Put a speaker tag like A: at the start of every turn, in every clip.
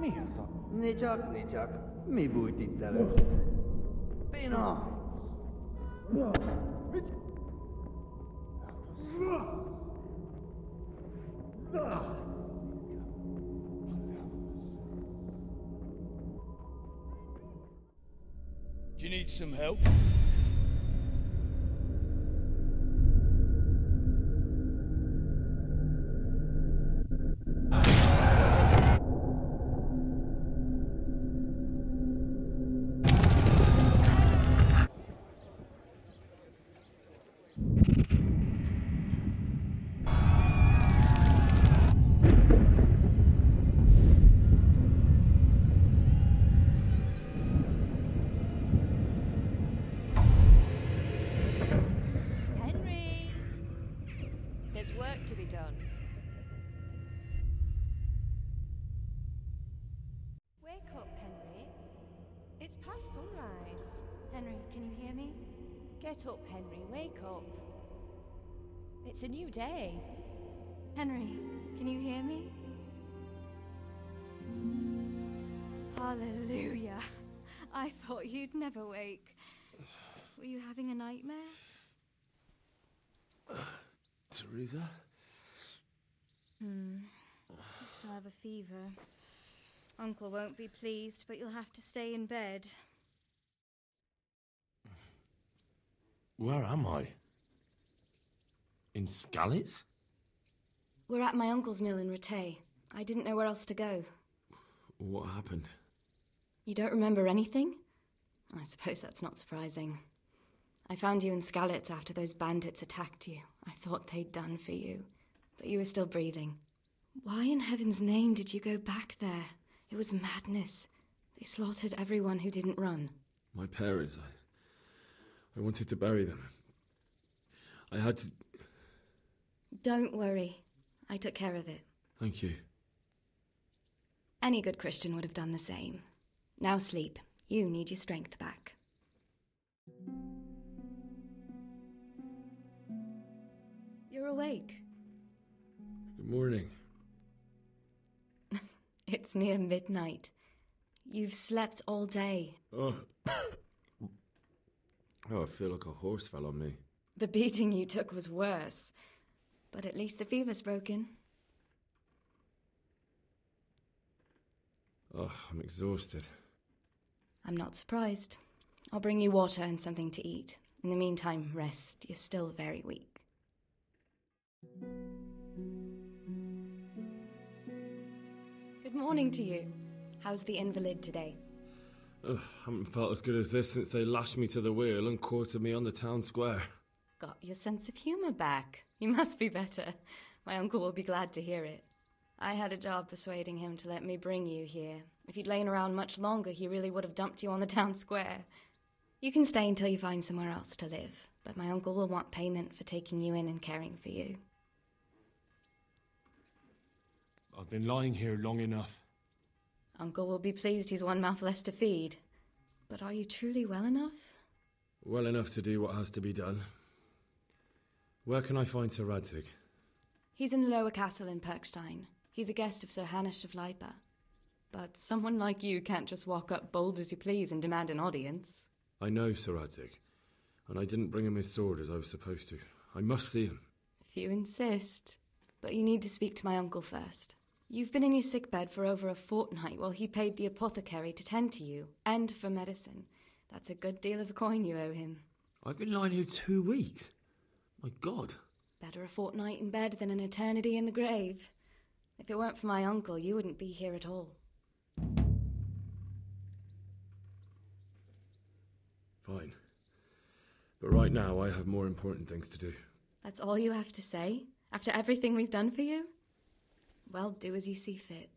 A: Mi az a... Nicsak, mi bújt itt elő? Pina!
B: Do you need some help?
C: Work to be done. Wake up, Henry. It's past sunrise.
D: Henry, can you hear me?
C: Get up, Henry. Wake up. It's a new day.
D: Henry, can you hear me? Hallelujah. I thought you'd never wake. Were you having a nightmare?
E: Teresa?
D: You still have a fever. Uncle won't be pleased, but you'll have to stay in bed.
E: Where am I? In Skalitz?
D: We're at my uncle's mill in Rattay. I didn't know where else to go.
E: What happened?
D: You don't remember anything? I suppose that's not surprising. I found you in Skalitz after those bandits attacked you. I thought they'd done for you, but you were still breathing. Why in heaven's name did you go back there? It was madness. They slaughtered everyone who didn't run.
E: My parents, I wanted to bury them. I had to...
D: Don't worry. I took care of it.
E: Thank you.
D: Any good Christian would have done the same. Now sleep. You need your strength back. You're awake.
E: Good morning.
D: It's near midnight. You've slept all day.
E: Oh, I feel like a horse fell on me.
D: The beating you took was worse. But at least the fever's broken.
E: Oh, I'm exhausted.
D: I'm not surprised. I'll bring you water and something to eat. In the meantime, rest. You're still very weak. Good morning to you. How's the invalid today?
E: Ugh, haven't felt as good as this since they lashed me to the wheel and quartered me on the town square.
D: Got your sense of humour back. You must be better. My uncle will be glad to hear it. I had a job persuading him to let me bring you here. If you'd lain around much longer, he really would have dumped you on the town square. You can stay until you find somewhere else to live, but my uncle will want payment for taking you in and caring for you.
B: I've been lying here long enough.
D: Uncle will be pleased he's one mouth less to feed. But are you truly well enough?
E: Well enough to do what has to be done. Where can I find Sir Radzig?
D: He's in the lower castle in Perkstein. He's a guest of Sir Hanush of Leipa. But someone like you can't just walk up bold as you please and demand an audience.
E: I know Sir Radzig, and I didn't bring him his sword as I was supposed to. I must see him.
D: If you insist. But you need to speak to my uncle first. You've been in your sickbed for over a fortnight while he paid the apothecary to tend to you, and for medicine. That's a good deal of a coin you owe him.
E: I've been lying here 2 weeks. My God.
D: Better a fortnight in bed than an eternity in the grave. If it weren't for my uncle, you wouldn't be here at all.
E: Fine. But right now, I have more important things to do.
D: That's all you have to say? After everything we've done for you? Well, do as you see fit.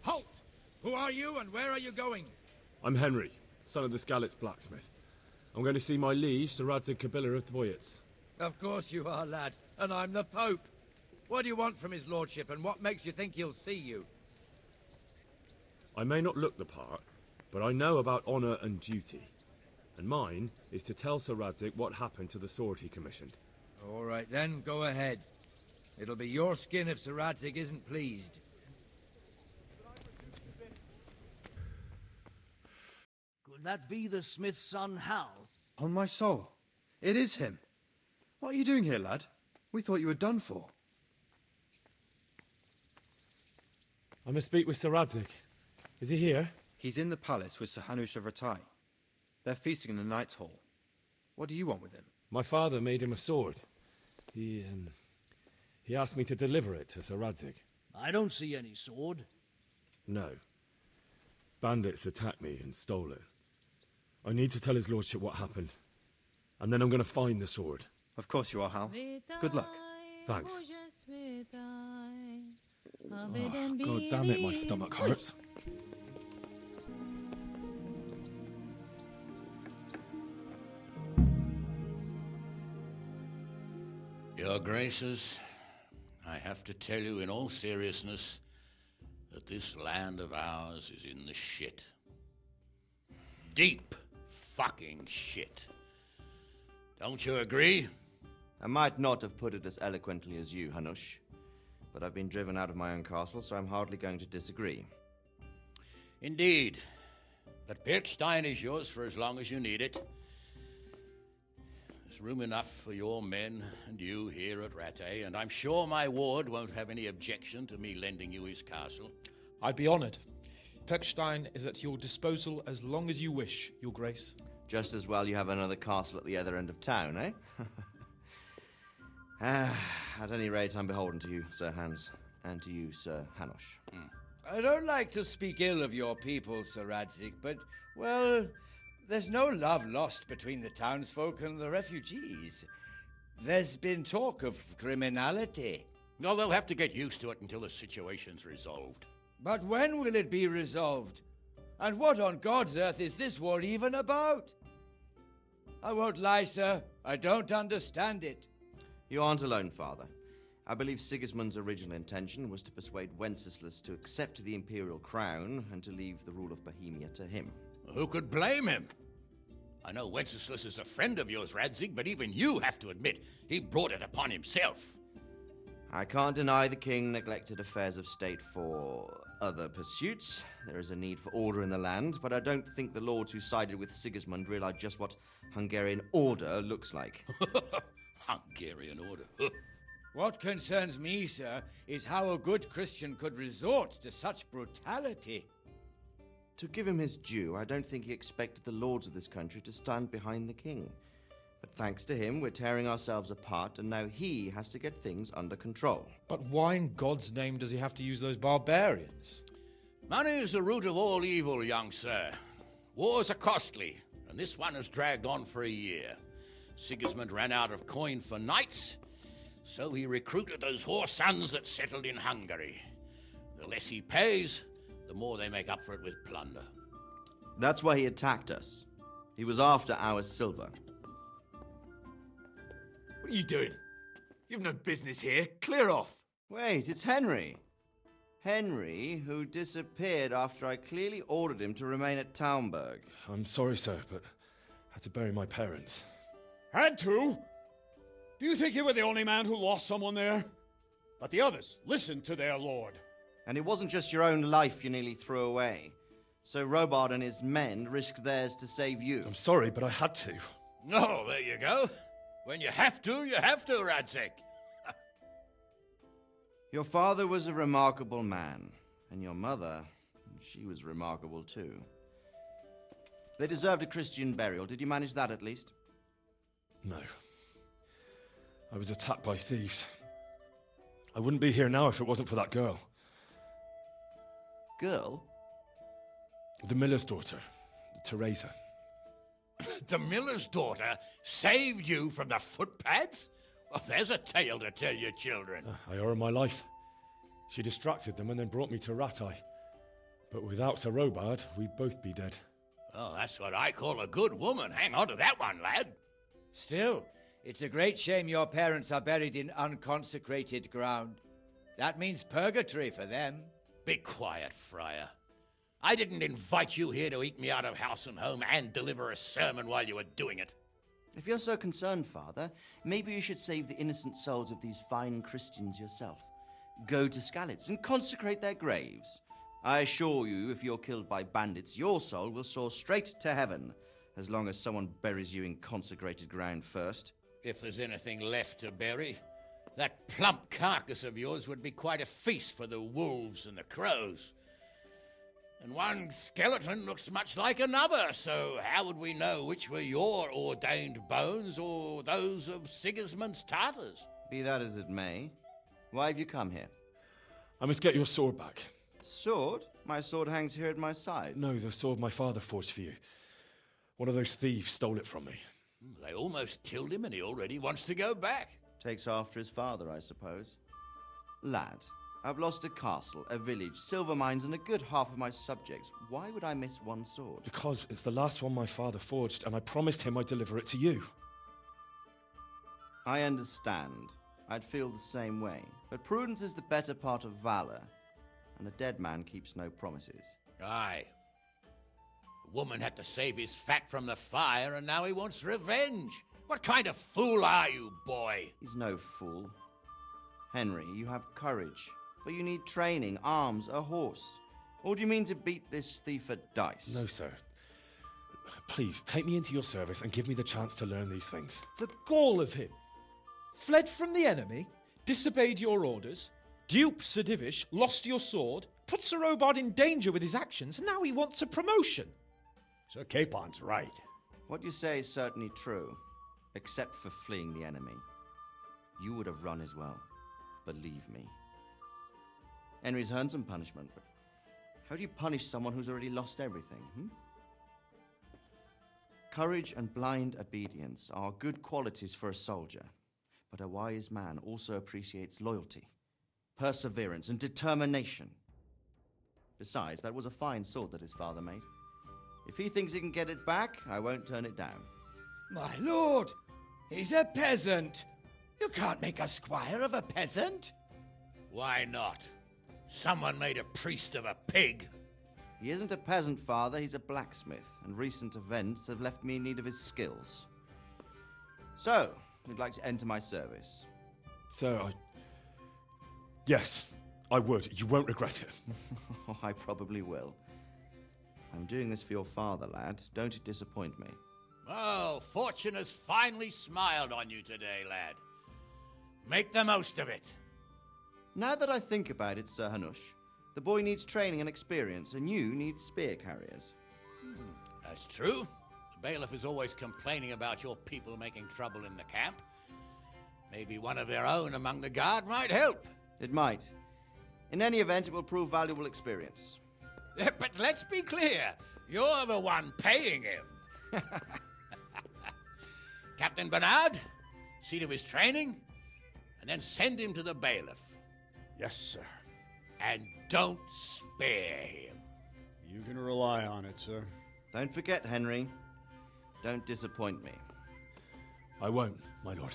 F: Halt! Who are you and where are you going?
E: I'm Henry, son of the Skalitz blacksmith. I'm going to see my liege, Sir Radzig Kabila of Dvoyitz.
F: Of course you are, lad, and I'm the Pope. What do you want from his lordship, and what makes you think he'll see you?
E: I may not look the part, but I know about honour and duty. And mine is to tell Sir Radzig what happened to the sword he commissioned.
F: All right then, go ahead. It'll be your skin if Sir Radzig isn't pleased.
G: Could that be the smith's son, Hal?
H: On my soul, it is him. What are you doing here, lad? We thought you were done for.
E: I must speak with Sir Radzig. Is he here?
H: He's in the palace with Sir Hanush of Rattay. They're feasting in the Knight's Hall. What do you want with him?
E: My father made him a sword. He asked me to deliver it to Sir Radzig.
G: I don't see any sword.
E: No. Bandits attacked me and stole it. I need to tell his lordship what happened. And then I'm going to find the sword.
H: Of course you are, Hal. Good luck.
E: Thanks.
B: Oh, God damn it, my stomach hurts.
I: Your Graces, I have to tell you in all seriousness that this land of ours is in the shit. Deep fucking shit. Don't you agree?
J: I might not have put it as eloquently as you, Hanush, but I've been driven out of my own castle, so I'm hardly going to disagree.
I: Indeed. But Pirkstein is yours for as long as you need it. There's room enough for your men and you here at Rattay, and I'm sure my ward won't have any objection to me lending you his castle.
K: I'd be honoured. Pirkstein is at your disposal as long as you wish, Your Grace.
J: Just as well you have another castle at the other end of town, eh? At any rate, I'm beholden to you, Sir Hans, and to you, Sir Hanush.
A: I don't like to speak ill of your people, Sir Radzig, but, well, there's no love lost between the townsfolk and the refugees. There's been talk of criminality.
I: No, they'll have to get used to it until the situation's resolved.
A: But when will it be resolved? And what on God's earth is this war even about? I won't lie, sir. I don't understand it.
J: You aren't alone, Father. I believe Sigismund's original intention was to persuade Wenceslas to accept the imperial crown and to leave the rule of Bohemia to him.
I: Who could blame him? I know Wenceslas is a friend of yours, Radzig, but even you have to admit he brought it upon himself.
J: I can't deny the king neglected affairs of state for other pursuits. There is a need for order in the land, but I don't think the lords who sided with Sigismund realized just what Hungarian order looks like.
I: Hungarian order.
A: What concerns me, sir, is how a good Christian could resort to such brutality.
J: To give him his due, I don't think he expected the lords of this country to stand behind the king. But thanks to him, we're tearing ourselves apart, and now he has to get things under control.
K: But why in God's name does he have to use those barbarians?
I: Money is the root of all evil, young sir. Wars are costly, and this one has dragged on for a year. Sigismund ran out of coin for knights, so he recruited those whore sons that settled in Hungary. The less he pays, the more they make up for it with plunder.
J: That's why he attacked us. He was after our silver.
B: What are you doing? You've no business here. Clear off.
J: Wait, it's Henry. Henry, who disappeared after I clearly ordered him to remain at Taunberg.
E: I'm sorry, sir, but I had to bury my parents.
F: Had to? Do you think you were the only man who lost someone there? But the others listened to their lord.
J: And it wasn't just your own life you nearly threw away. So Robard and his men risked theirs to save you.
E: I'm sorry, but I had to.
I: Oh, there you go. When you have to, Radzig.
J: Your father was a remarkable man, and your mother, she was remarkable too. They deserved a Christian burial. Did you manage that at least?
E: No. I was attacked by thieves. I wouldn't be here now if it wasn't for that girl.
J: Girl?
E: The miller's daughter, Teresa.
I: The miller's daughter saved you from the footpads? Well, there's a tale to tell your children.
E: I owe her my life. She distracted them and then brought me to Rattay. But without Sir Robard, we'd both be dead.
I: Oh, that's what I call a good woman. Hang on to that one, lad.
A: Still, it's a great shame your parents are buried in unconsecrated ground. That means purgatory for them.
I: Be quiet, friar. I didn't invite you here to eat me out of house and home and deliver a sermon while you were doing it.
J: If you're so concerned, Father, maybe you should save the innocent souls of these fine Christians yourself. Go to Skalitz and consecrate their graves. I assure you, if you're killed by bandits, your soul will soar straight to heaven, as long as someone buries you in consecrated ground first.
I: If there's anything left to bury, that plump carcass of yours would be quite a feast for the wolves and the crows. And one skeleton looks much like another, so how would we know which were your ordained bones or those of Sigismund's Tartars?
J: Be that as it may, why have you come here?
E: I must get your sword back.
J: Sword? My sword hangs here at my side.
E: No, the sword my father forged for you. One of those thieves stole it from me.
I: They almost killed him and he already wants to go back.
J: Takes after his father, I suppose. Lad, I've lost a castle, a village, silver mines, and a good half of my subjects. Why would I miss one sword?
E: Because it's the last one my father forged, and I promised him I'd deliver it to you.
J: I understand. I'd feel the same way. But prudence is the better part of valor, and a dead man keeps no promises.
I: Aye. The woman had to save his fat from the fire, and now he wants revenge. What kind of fool are you, boy?
J: He's no fool. Henry, you have courage, but you need training, arms, a horse. Or do you mean to beat this thief at dice?
E: No, sir. Please, take me into your service and give me the chance to learn these things.
K: The gall of him. Fled from the enemy, disobeyed your orders, duped Sir Divish, lost your sword, put Sir Robard in danger with his actions, and now he wants a promotion.
F: Sir Capon's right.
J: What you say is certainly true, except for fleeing the enemy. You would have run as well, believe me. Henry's earned some punishment, but how do you punish someone who's already lost everything, Courage and blind obedience are good qualities for a soldier, but a wise man also appreciates loyalty, perseverance, and determination. Besides, that was a fine sword that his father made. If he thinks he can get it back, I won't turn it down.
A: My lord, he's a peasant. You can't make a squire of a peasant.
I: Why not? Someone made a priest of a pig.
J: He isn't a peasant, Father, he's a blacksmith, and recent events have left me in need of his skills. So, you'd like to enter my service?
E: Sir, Yes, I would. You won't regret it.
J: I probably will. I'm doing this for your father, lad. Don't disappoint me.
I: Oh, fortune has finally smiled on you today, lad. Make the most of it.
J: Now that I think about it, Sir Hanush, the boy needs training and experience, and you need spear carriers.
I: That's true. The bailiff is always complaining about your people making trouble in the camp. Maybe one of their own among the guard might help.
J: It might. In any event, it will prove valuable experience.
I: But let's be clear. You're the one paying him. Captain Bernard, see to his training, and then send him to the bailiff.
F: Yes, sir.
I: And don't spare him.
F: You can rely on it, sir.
J: Don't forget, Henry. Don't disappoint me.
E: I won't, my lord.